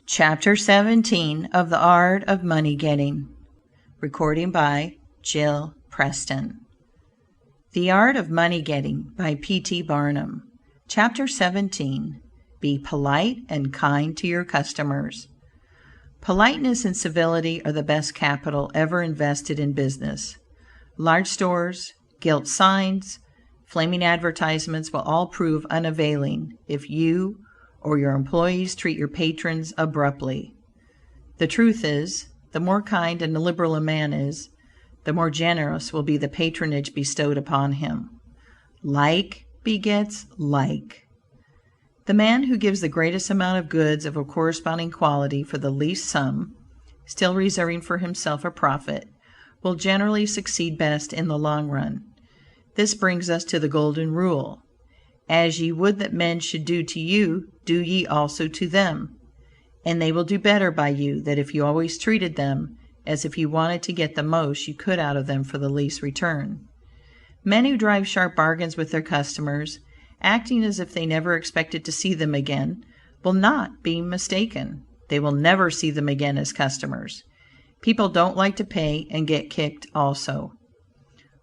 Chapter 17 of the Art of Money Getting. Recording by Jill Preston. The Art of Money Getting by P.T. Barnum. Chapter 17. Be polite and kind to your customers. Politeness and civility are the best capital ever invested in business. Large stores, gilt signs, flaming advertisements will all prove unavailing if you or your employees treat your patrons abruptly. The truth is, the more kind and liberal a man is, the more generous will be the patronage bestowed upon him. Like begets like. The man who gives the greatest amount of goods of a corresponding quality for the least sum, still reserving for himself a profit, will generally succeed best in the long run. This brings us to the golden rule. As ye would that men should do to you, do ye also to them. And they will do better by you than if you always treated them as if you wanted to get the most you could out of them for the least return. Men who drive sharp bargains with their customers, acting as if they never expected to see them again, will not be mistaken. They will never see them again as customers. People don't like to pay and get kicked also.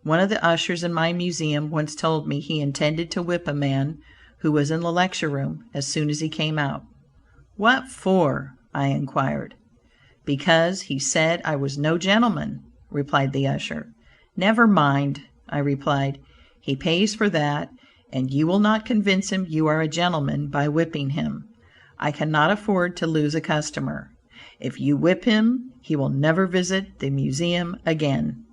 One of the ushers in my museum once told me he intended to whip a man who was in the lecture room as soon as he came out. "What for?" I inquired. "Because he said I was no gentleman," replied the usher. "Never mind," I replied. "He pays for that, and you will not convince him you are a gentleman by whipping him. I cannot afford to lose a customer. If you whip him, he will never visit the museum again,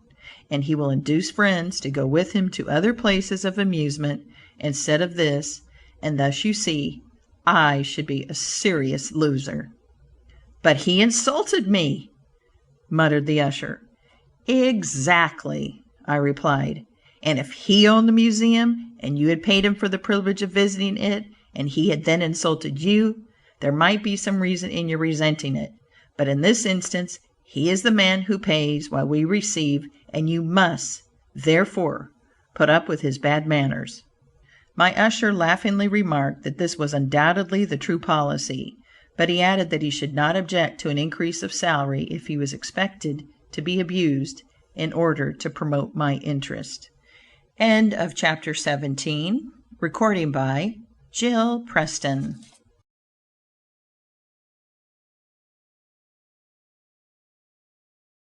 and he will induce friends to go with him to other places of amusement instead of this, and thus you see I should be a serious loser." "But he insulted me," muttered the usher. "Exactly," I replied. "And if he owned the museum, and you had paid him for the privilege of visiting it, and he had then insulted you, there might be some reason in your resenting it. But in this instance, he is the man who pays while we receive, and you must, therefore, put up with his bad manners." My usher laughingly remarked that this was undoubtedly the true policy, but he added that he should not object to an increase of salary if he was expected to be abused in order to promote my interest. End of chapter 17. Recording by Jill Preston.